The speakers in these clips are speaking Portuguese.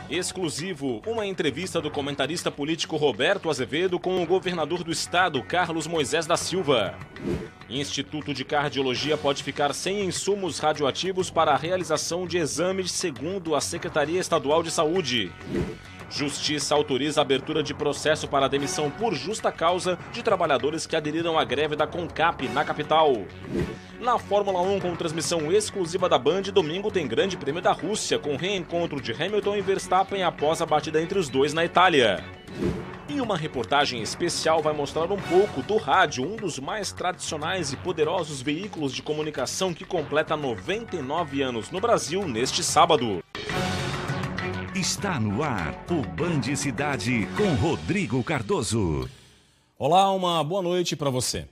Exclusivo, uma entrevista do comentarista político Roberto Azevedo com o governador do estado, Carlos Moisés da Silva. Instituto de Cardiologia pode ficar sem insumos radioativos para a realização de exames, segundo a Secretaria Estadual de Saúde. Justiça autoriza a abertura de processo para a demissão por justa causa de trabalhadores que aderiram à greve da CONCAP na capital. Na Fórmula 1, com transmissão exclusiva da Band, domingo tem Grande Prêmio da Rússia, com reencontro de Hamilton e Verstappen após a batida entre os dois na Itália. E uma reportagem especial vai mostrar um pouco do rádio, um dos mais tradicionais e poderosos veículos de comunicação que completa 99 anos no Brasil neste sábado. Está no ar o Band Cidade com Rodrigo Cardoso. Olá, uma boa noite para você.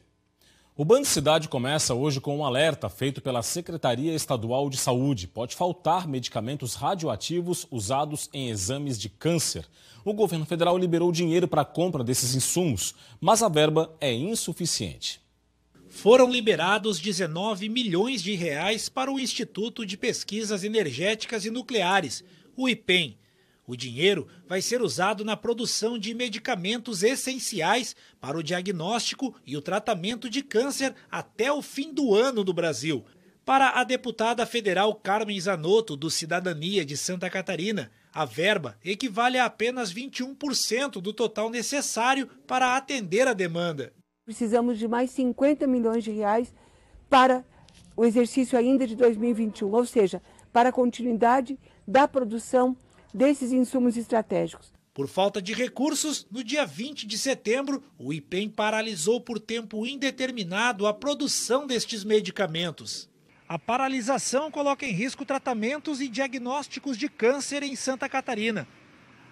O Band Cidade começa hoje com um alerta feito pela Secretaria Estadual de Saúde. Pode faltar medicamentos radioativos usados em exames de câncer. O governo federal liberou dinheiro para a compra desses insumos, mas a verba é insuficiente. Foram liberados 19 milhões de reais para o Instituto de Pesquisas Energéticas e Nucleares, o IPEN. O dinheiro vai ser usado na produção de medicamentos essenciais para o diagnóstico e o tratamento de câncer até o fim do ano no Brasil. Para a deputada federal Carmen Zanotto, do Cidadania de Santa Catarina, a verba equivale a apenas 21% do total necessário para atender a demanda. Precisamos de mais 50 milhões de reais para o exercício ainda de 2021, ou seja, para a continuidade da produção desses insumos estratégicos. Por falta de recursos, no dia 20 de setembro, o IPEN paralisou por tempo indeterminado a produção destes medicamentos. A paralisação coloca em risco tratamentos e diagnósticos de câncer em Santa Catarina.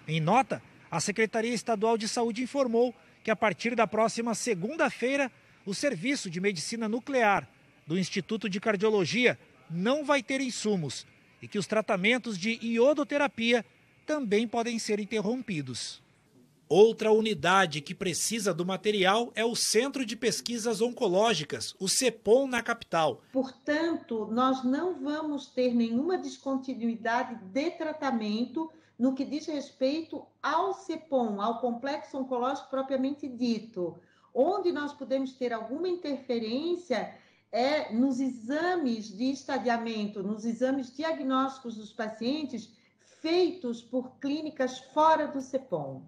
Em nota, a Secretaria Estadual de Saúde informou que a partir da próxima segunda-feira, o Serviço de Medicina Nuclear do Instituto de Cardiologia não vai ter insumos e que os tratamentos de iodoterapia também podem ser interrompidos. Outra unidade que precisa do material é o Centro de Pesquisas Oncológicas, o CEPON, na capital. Portanto, nós não vamos ter nenhuma descontinuidade de tratamento no que diz respeito ao CEPON, ao Complexo Oncológico propriamente dito. Onde nós podemos ter alguma interferência é nos exames de estadiamento, nos exames diagnósticos dos pacientes feitos por clínicas fora do CEPON.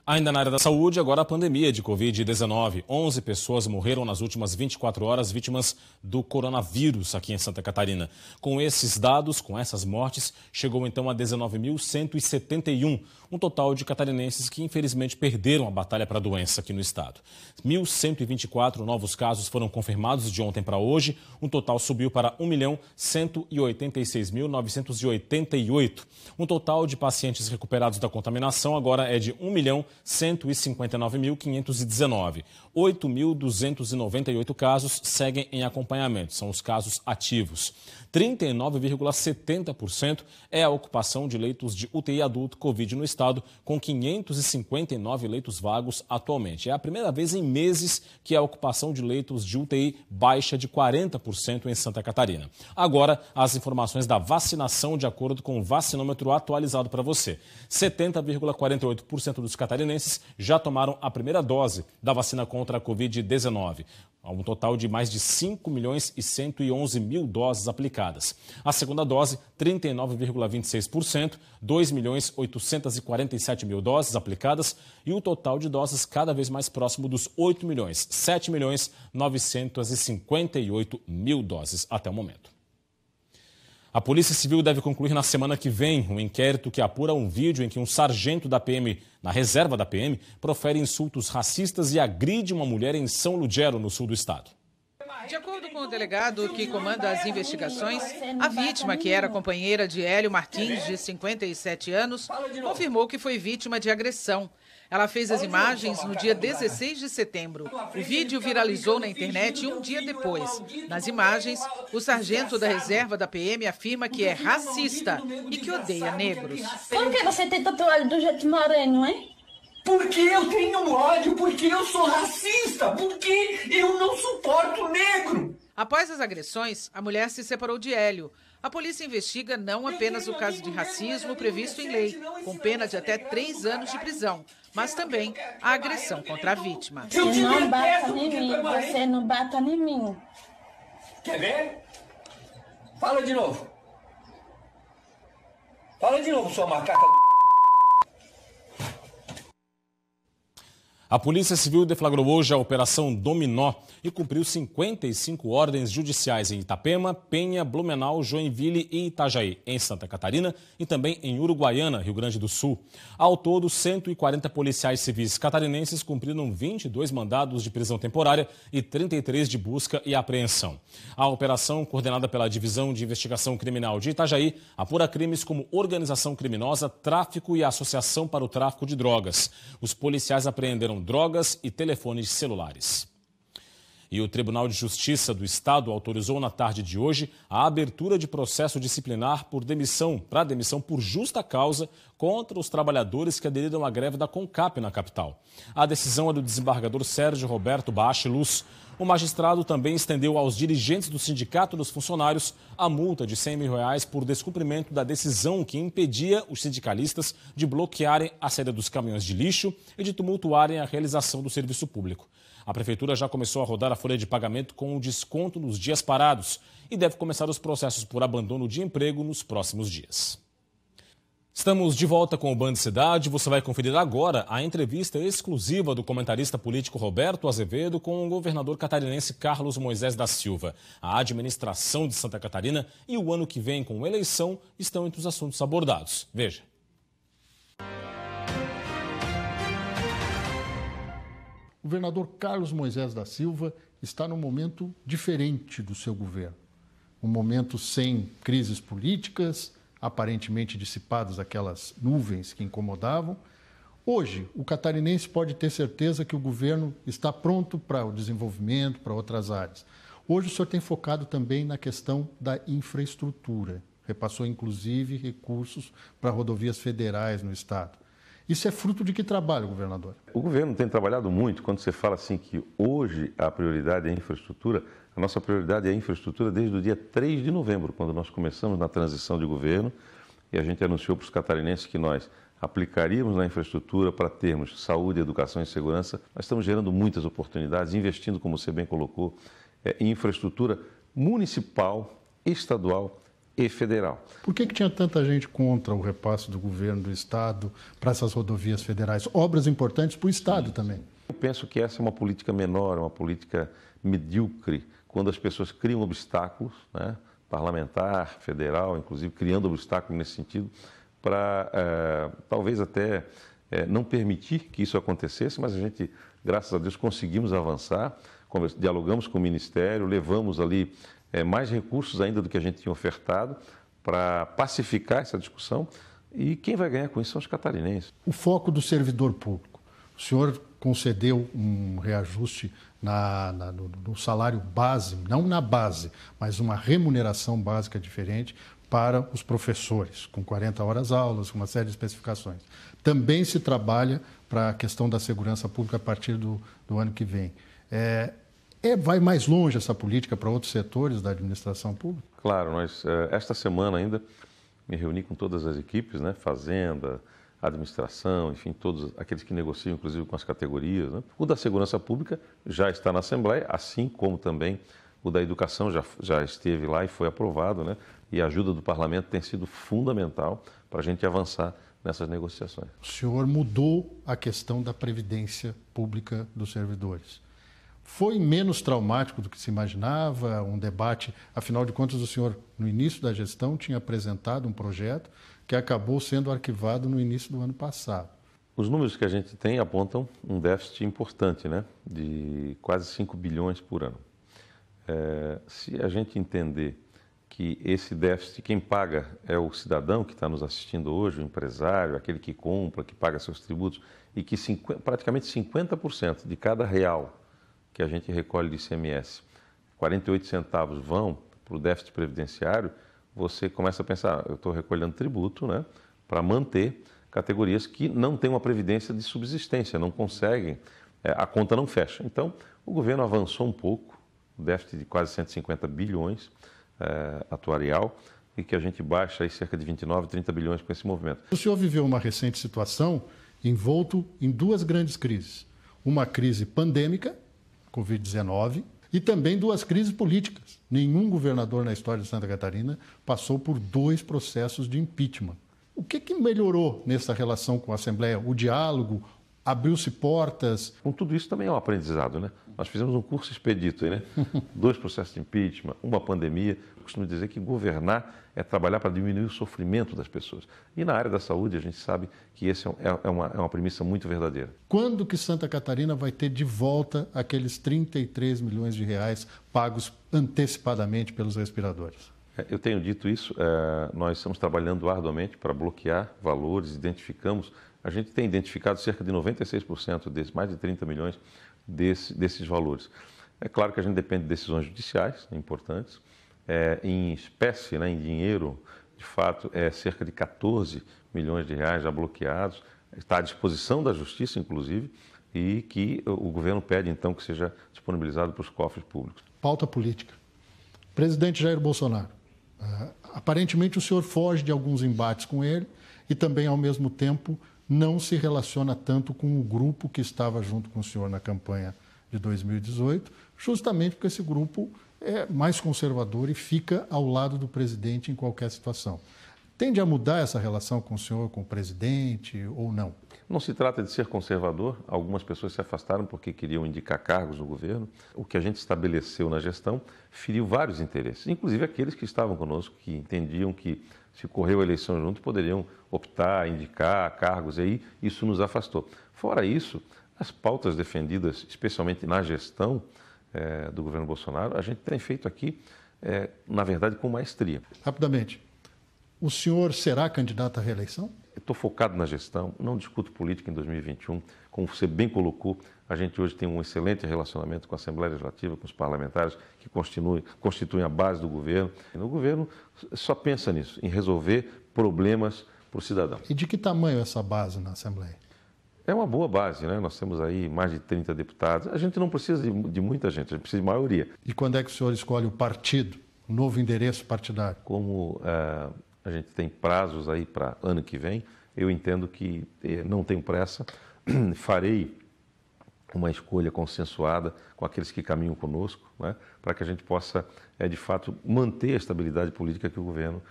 Ainda na área da saúde, agora a pandemia de Covid-19. 11 pessoas morreram nas últimas 24 horas vítimas do coronavírus aqui em Santa Catarina. Com esses dados, com essas mortes, chegou então a 19.171, um total de catarinenses que infelizmente perderam a batalha para a doença aqui no estado. 1.124 novos casos foram confirmados de ontem para hoje, um total subiu para 1.186.988. Um total de pacientes recuperados da contaminação agora é de 1.159.519. 8.298 casos seguem em acompanhamento, são os casos ativos. 39,70% é a ocupação de leitos de UTI adulto Covid no estado, com 559 leitos vagos atualmente. É a primeira vez em meses que a ocupação de leitos de UTI baixa de 40% em Santa Catarina. Agora, as informações da vacinação de acordo com o vacinômetro atualizado para você. 70,48% dos catarinenses já tomaram a primeira dose da vacina contra a Covid-19. Um total de mais de 5.111.000 doses aplicadas. A segunda dose, 39,26%, 2.847.000 doses aplicadas e o total de doses cada vez mais próximo dos 8 milhões, 7.958.000 doses até o momento. A Polícia Civil deve concluir na semana que vem um inquérito que apura um vídeo em que um sargento da PM, na reserva da PM, profere insultos racistas e agride uma mulher em São Ludgero, no sul do estado. De acordo com o delegado que comanda as investigações, a vítima, que era companheira de Hélio Martins, de 57 anos, confirmou que foi vítima de agressão. Ela fez as imagens no dia 16 de setembro. O vídeo viralizou na internet um dia depois. Nas imagens, o sargento da reserva da PM afirma que é racista e que odeia negros. Por que você tem tatuagem do jeito moreno, hein? Porque eu tenho ódio, porque eu sou racista, porque eu não suporto negro. Após as agressões, a mulher se separou de Hélio. A polícia investiga não apenas o caso de racismo previsto em lei, com pena de até 3 anos de prisão, mas também a agressão contra a vítima. Não bata em mim, você não bata em mim. Quer ver? Fala de novo. Fala de novo, sua macaca. A Polícia Civil deflagrou hoje a Operação Dominó e cumpriu 55 ordens judiciais em Itapema, Penha, Blumenau, Joinville e Itajaí, em Santa Catarina e também em Uruguaiana, Rio Grande do Sul. Ao todo, 140 policiais civis catarinenses cumpriram 22 mandados de prisão temporária e 33 de busca e apreensão. A operação, coordenada pela Divisão de Investigação Criminal de Itajaí, apura crimes como organização criminosa, tráfico e associação para o tráfico de drogas. Os policiais apreenderam drogas e telefones celulares. E o Tribunal de Justiça do Estado autorizou na tarde de hoje a abertura de processo disciplinar para demissão por justa causa contra os trabalhadores que aderiram à greve da CONCAP na capital. A decisão é do desembargador Sérgio Roberto Baache Luz. O magistrado também estendeu aos dirigentes do Sindicato dos Funcionários a multa de R$100 mil por descumprimento da decisão que impedia os sindicalistas de bloquearem a saída dos caminhões de lixo e de tumultuarem a realização do serviço público. A Prefeitura já começou a rodar a folha de pagamento com o desconto nos dias parados e deve começar os processos por abandono de emprego nos próximos dias. Estamos de volta com o Band Cidade. Você vai conferir agora a entrevista exclusiva do comentarista político Roberto Azevedo com o governador catarinense Carlos Moisés da Silva. A administração de Santa Catarina e o ano que vem com eleição estão entre os assuntos abordados. Veja. O governador Carlos Moisés da Silva está num momento diferente do seu governo. Um momento sem crises políticas, aparentemente dissipadas aquelas nuvens que incomodavam. Hoje, o catarinense pode ter certeza que o governo está pronto para o desenvolvimento, para outras áreas. Hoje o senhor tem focado também na questão da infraestrutura. Repassou, inclusive, recursos para rodovias federais no estado. Isso é fruto de que trabalho, governador? O governo tem trabalhado muito. Quando você fala assim que hoje a prioridade é a infraestrutura, a nossa prioridade é a infraestrutura desde o dia 3 de novembro, quando nós começamos na transição de governo e a gente anunciou para os catarinenses que nós aplicaríamos na infraestrutura para termos saúde, educação e segurança. Nós estamos gerando muitas oportunidades, investindo, como você bem colocou, em infraestrutura municipal, estadual e federal. Por que tinha tanta gente contra o repasse do governo do estado para essas rodovias federais? Obras importantes para o estado também. Eu penso que essa é uma política menor, uma política medíocre, quando as pessoas criam obstáculos, né, parlamentar, federal, inclusive criando obstáculos nesse sentido, para talvez até não permitir que isso acontecesse, mas a gente, graças a Deus, conseguimos avançar, dialogamos com o Ministério, levamos ali mais recursos ainda do que a gente tinha ofertado para pacificar essa discussão e quem vai ganhar com isso são os catarinenses. O foco do servidor público. O senhor concedeu um reajuste no salário base, não na base, mas uma remuneração básica diferente para os professores, com 40 horas aulas, com uma série de especificações. Também se trabalha para a questão da segurança pública a partir do ano que vem. Vai mais longe essa política para outros setores da administração pública? Claro, esta semana ainda me reuni com todas as equipes, né, Fazenda, administração, enfim, todos aqueles que negociam, inclusive com as categorias, né? O da segurança pública já está na Assembleia, assim como também o da educação já esteve lá e foi aprovado, né? E a ajuda do parlamento tem sido fundamental para a gente avançar nessas negociações. O senhor mudou a questão da previdência pública dos servidores. Foi menos traumático do que se imaginava, um debate, afinal de contas o senhor, no início da gestão, tinha apresentado um projeto que acabou sendo arquivado no início do ano passado. Os números que a gente tem apontam um déficit importante, né, de quase 5 bilhões por ano. Se a gente entender que esse déficit, quem paga é o cidadão que está nos assistindo hoje, o empresário, aquele que compra, que paga seus tributos, e que praticamente 50% de cada real que a gente recolhe de ICMS, 48 centavos vão para o déficit previdenciário, você começa a pensar, eu estou recolhendo tributo, né, para manter categorias que não têm uma previdência de subsistência, não conseguem, a conta não fecha. Então, o governo avançou um pouco, o déficit de quase 150 bilhões atuarial, e que a gente baixa aí cerca de 29, 30 bilhões com esse movimento. O senhor viveu uma recente situação envolto em duas grandes crises. Uma crise pandêmica, Covid-19, e também duas crises políticas. Nenhum governador na história de Santa Catarina passou por 2 processos de impeachment. O que melhorou nessa relação com a Assembleia? O diálogo? Abriu-se portas? Com tudo isso também é um aprendizado, né? Nós fizemos um curso expedito, né? 2 processos de impeachment, uma pandemia. Eu costumo dizer que governar é trabalhar para diminuir o sofrimento das pessoas. E na área da saúde a gente sabe que essa é uma premissa muito verdadeira. Quando que Santa Catarina vai ter de volta aqueles 33 milhões de reais pagos antecipadamente pelos respiradores? Eu tenho dito isso, nós estamos trabalhando arduamente para bloquear valores, a gente tem identificado cerca de 96% desses, mais de 30 milhões desses valores. É claro que a gente depende de decisões judiciais importantes, em espécie, né, em dinheiro, de fato, cerca de 14 milhões de reais já bloqueados, está à disposição da Justiça, inclusive, e que o governo pede, então, que seja disponibilizado para os cofres públicos. Pauta política. Presidente Jair Bolsonaro, aparentemente o senhor foge de alguns embates com ele e também, ao mesmo tempo, não se relaciona tanto com o grupo que estava junto com o senhor na campanha de 2018, justamente porque esse grupo é mais conservador e fica ao lado do presidente em qualquer situação. Tende a mudar essa relação com o senhor, com o presidente, ou não? Não se trata de ser conservador. Algumas pessoas se afastaram porque queriam indicar cargos no governo. O que a gente estabeleceu na gestão feriu vários interesses, inclusive aqueles que estavam conosco, que entendiam que se ocorreu a eleição junto, poderiam optar, indicar cargos, e aí isso nos afastou. Fora isso, as pautas defendidas, especialmente na gestão do governo Bolsonaro, a gente tem feito aqui, na verdade, com maestria. Rapidamente, o senhor será candidato à reeleição? Estou focado na gestão, não discuto política em 2021. Como você bem colocou, a gente hoje tem um excelente relacionamento com a Assembleia Legislativa, com os parlamentares, que constituem a base do governo. E o governo só pensa nisso, em resolver problemas para o cidadão. E de que tamanho é essa base na Assembleia? É uma boa base, né? Nós temos aí mais de 30 deputados. A gente não precisa de muita gente, a gente precisa de maioria. E quando é que o senhor escolhe o partido, o novo endereço partidário? Como a gente tem prazos aí para ano que vem, eu entendo que não tenho pressa, farei uma escolha consensuada com aqueles que caminham conosco, né, para que a gente possa, de fato, manter a estabilidade política que o governo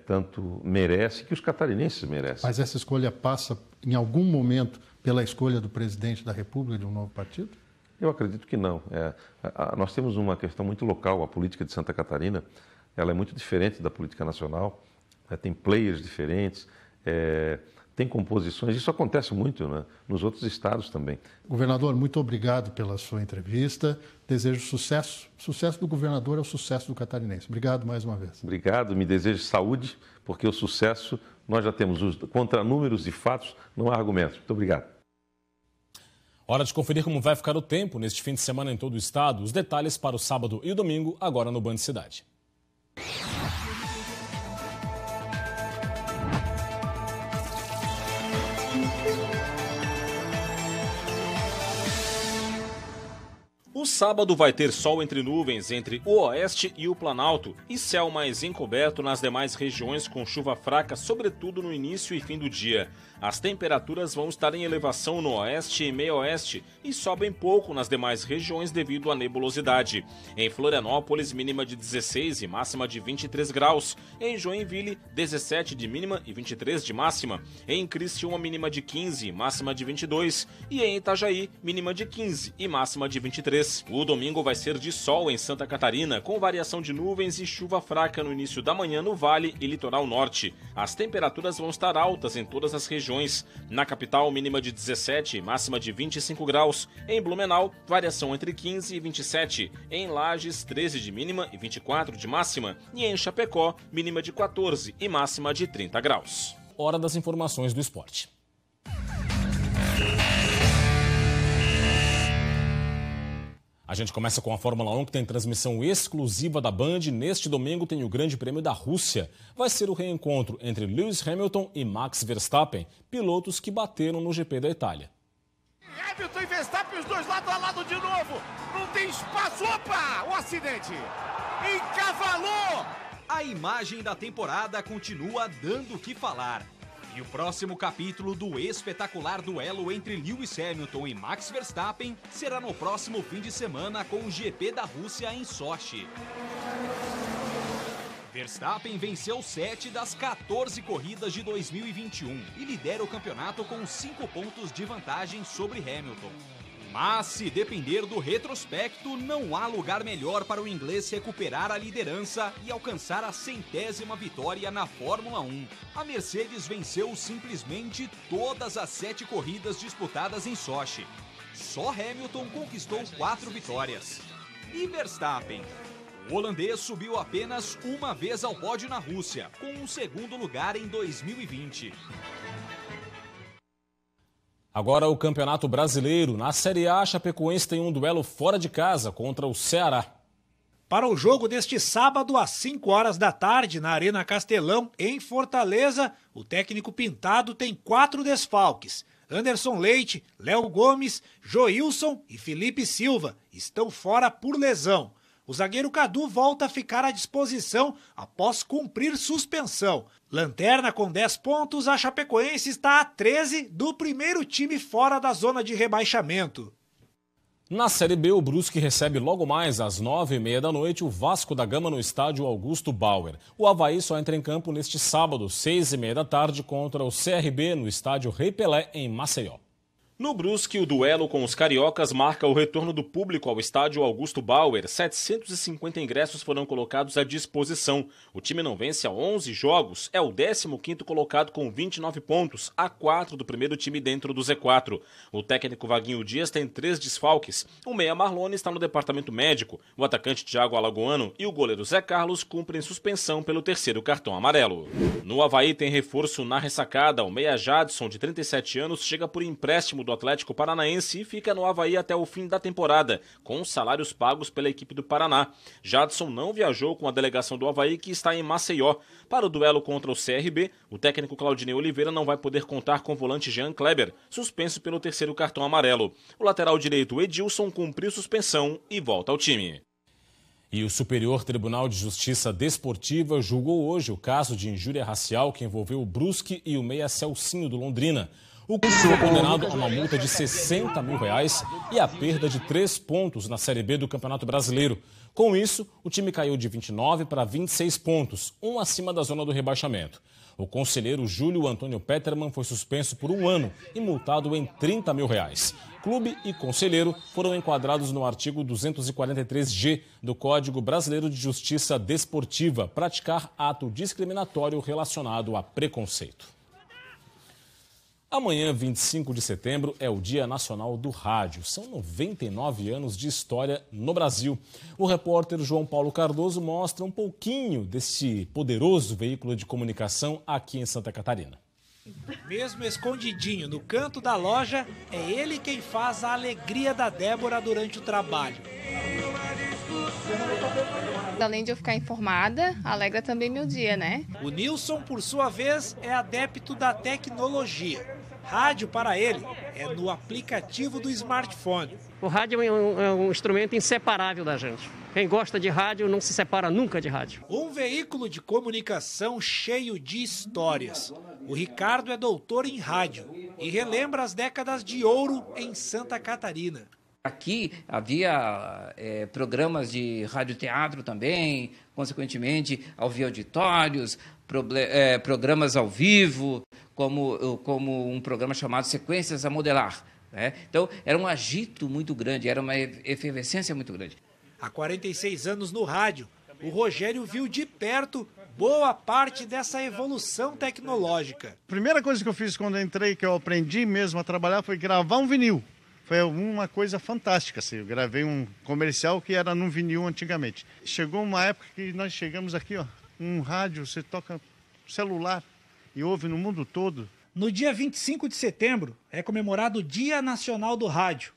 tanto merece, que os catarinenses merecem. Mas essa escolha passa, em algum momento, pela escolha do presidente da República de um novo partido? Eu acredito que não. Nós temos uma questão muito local. A política de Santa Catarina ela é muito diferente da política nacional. Tem players diferentes, tem composições. Isso acontece muito, né, nos outros estados também. Governador, muito obrigado pela sua entrevista. Desejo sucesso. O sucesso do governador é o sucesso do catarinense. Obrigado mais uma vez. Obrigado. Me desejo saúde, porque o sucesso nós já temos. Contra números e fatos não há argumentos. Muito obrigado. Hora de conferir como vai ficar o tempo neste fim de semana em todo o estado. Os detalhes para o sábado e o domingo, agora no Band Cidade. O sábado vai ter sol entre nuvens entre o oeste e o Planalto e céu mais encoberto nas demais regiões com chuva fraca, sobretudo no início e fim do dia. As temperaturas vão estar em elevação no oeste e meio-oeste e sobem pouco nas demais regiões devido à nebulosidade. Em Florianópolis, mínima de 16 e máxima de 23 graus. Em Joinville, 17 de mínima e 23 de máxima. Em Criciúma, mínima de 15 e máxima de 22. E em Itajaí, mínima de 15 e máxima de 23. O domingo vai ser de sol em Santa Catarina, com variação de nuvens e chuva fraca no início da manhã no Vale e Litoral Norte. As temperaturas vão estar altas em todas as regiões. Na capital, mínima de 17 e máxima de 25 graus. Em Blumenau, variação entre 15 e 27. Em Lages, 13 de mínima e 24 de máxima. E em Chapecó, mínima de 14 e máxima de 30 graus. Hora das informações do esporte. A gente começa com a Fórmula 1, que tem transmissão exclusiva da Band. Neste domingo tem o Grande Prêmio da Rússia. Vai ser o reencontro entre Lewis Hamilton e Max Verstappen, pilotos que bateram no GP da Itália. Hamilton e Verstappen, os dois lado a lado de novo. Não tem espaço. Opa! O acidente. Encavalou. A imagem da temporada continua dando o que falar. E o próximo capítulo do espetacular duelo entre Lewis Hamilton e Max Verstappen será no próximo fim de semana com o GP da Rússia em Sochi. Verstappen venceu 7 das 14 corridas de 2021 e lidera o campeonato com 5 pontos de vantagem sobre Hamilton. Mas, se depender do retrospecto, não há lugar melhor para o inglês recuperar a liderança e alcançar a 100ª vitória na Fórmula 1. A Mercedes venceu simplesmente todas as 7 corridas disputadas em Sochi. Só Hamilton conquistou 4 vitórias. E Verstappen? O holandês subiu apenas uma vez ao pódio na Rússia, com um 2º lugar em 2020. Agora o Campeonato Brasileiro. Na Série A, Chapecoense tem um duelo fora de casa contra o Ceará. Para o jogo deste sábado, às 5 horas da tarde, na Arena Castelão, em Fortaleza, o técnico Pintado tem 4 desfalques. Anderson Leite, Léo Gomes, Joilson e Felipe Silva estão fora por lesão. O zagueiro Cadu volta a ficar à disposição após cumprir suspensão. Lanterna com 10 pontos, a Chapecoense está a 13 do primeiro time fora da zona de rebaixamento. Na Série B, o Brusque recebe logo mais às 9h30 da noite o Vasco da Gama no estádio Augusto Bauer. O Avaí só entra em campo neste sábado, 6h30 da tarde, contra o CRB no estádio Rei Pelé, em Maceió. No Brusque, o duelo com os cariocas marca o retorno do público ao estádio Augusto Bauer. 750 ingressos foram colocados à disposição. O time não vence há 11 jogos, é o 15º colocado com 29 pontos, a 4 do primeiro time dentro do Z4. O técnico Vaguinho Dias tem 3 desfalques. O meia Marlone está no departamento médico. O atacante Thiago Alagoano e o goleiro Zé Carlos cumprem suspensão pelo 3º cartão amarelo. No Avaí tem reforço na ressacada. O meia Jadson, de 37 anos, chega por empréstimo do Atlético Paranaense e fica no Avaí até o fim da temporada, com os salários pagos pela equipe do Paraná. Jadson não viajou com a delegação do Avaí, que está em Maceió. Para o duelo contra o CRB, o técnico Claudinei Oliveira não vai poder contar com o volante Jean Kleber, suspenso pelo 3º cartão amarelo. O lateral direito Edilson cumpriu suspensão e volta ao time. E o Superior Tribunal de Justiça Desportiva julgou hoje o caso de injúria racial que envolveu o Brusque e o meia Celcinho do Londrina. O clube foi condenado a uma multa de R$60 mil e a perda de 3 pontos na Série B do Campeonato Brasileiro. Com isso, o time caiu de 29 para 26 pontos, um acima da zona do rebaixamento. O conselheiro Júlio Antônio Peterman foi suspenso por 1 ano e multado em R$30 mil. Clube e conselheiro foram enquadrados no artigo 243G do Código Brasileiro de Justiça Desportiva, praticar ato discriminatório relacionado a preconceito. Amanhã, 25 de setembro, é o Dia Nacional do Rádio. São 99 anos de história no Brasil. O repórter João Paulo Cardoso mostra um pouquinho desse poderoso veículo de comunicação aqui em Santa Catarina. Mesmo escondidinho no canto da loja, é ele quem faz a alegria da Débora durante o trabalho. Além de eu ficar informada, alegra também meu dia, né? O Nilson, por sua vez, é adepto da tecnologia. Rádio, para ele, é no aplicativo do smartphone. O rádio é um instrumento inseparável da gente. Quem gosta de rádio não se separa nunca de rádio. Um veículo de comunicação cheio de histórias. O Ricardo é doutor em rádio e relembra as décadas de ouro em Santa Catarina. Aqui havia programas de radioteatro também, consequentemente, havia auditórios, programas ao vivo, como um programa chamado Sequências a Modelar. Né? Então, era um agito muito grande, era uma efervescência muito grande. Há 46 anos no rádio, o Rogério viu de perto boa parte dessa evolução tecnológica. A primeira coisa que eu fiz quando eu entrei, que eu aprendi mesmo a trabalhar, foi gravar um vinil. Foi uma coisa fantástica, assim. Eu gravei um comercial que era num vinil antigamente. Chegou uma época que nós chegamos aqui, ó, um rádio, você toca celular e ouve no mundo todo. No dia 25 de setembro é comemorado o Dia Nacional do Rádio.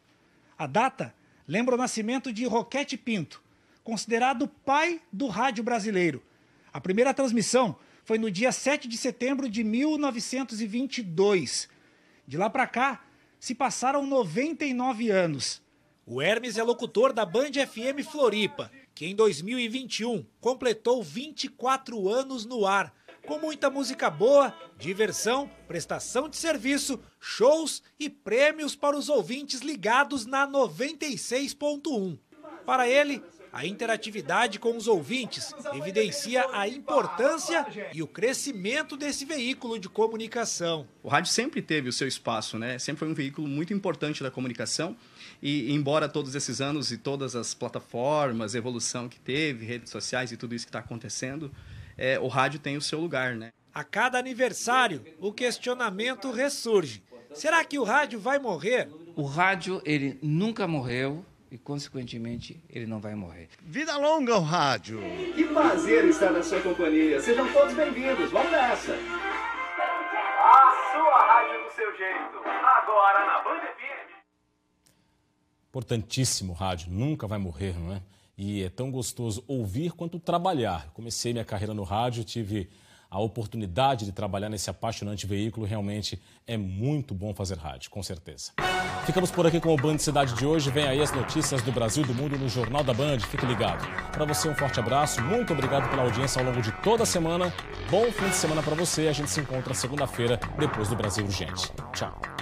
A data lembra o nascimento de Roquete Pinto, considerado pai do rádio brasileiro. A primeira transmissão foi no dia 7 de setembro de 1922. De lá para cá, se passaram 99 anos. O Hermes é locutor da Band FM Floripa que em 2021 completou 24 anos no ar, com muita música boa, diversão, prestação de serviço, shows e prêmios para os ouvintes ligados na 96.1. Para ele, a interatividade com os ouvintes evidencia a importância e o crescimento desse veículo de comunicação. O rádio sempre teve o seu espaço, né? Sempre foi um veículo muito importante da comunicação e, embora todos esses anos e todas as plataformas, evolução que teve, redes sociais e tudo isso que está acontecendo, o rádio tem o seu lugar, né? A cada aniversário, o questionamento ressurge. Será que o rádio vai morrer? O rádio, ele nunca morreu. E, consequentemente, ele não vai morrer. Vida longa ao rádio! Que prazer estar na sua companhia. Sejam todos bem-vindos. Vamos nessa! A sua rádio do seu jeito. Agora na Band FM. Importantíssimo rádio. Nunca vai morrer, não é? E é tão gostoso ouvir quanto trabalhar. Comecei minha carreira no rádio, tive a oportunidade de trabalhar nesse apaixonante veículo. Realmente é muito bom fazer rádio, com certeza. Ficamos por aqui com o Band Cidade de hoje. Vem aí as notícias do Brasil e do mundo no Jornal da Band. Fique ligado. Para você um forte abraço. Muito obrigado pela audiência ao longo de toda a semana. Bom fim de semana para você. A gente se encontra segunda-feira, depois do Brasil Urgente. Tchau.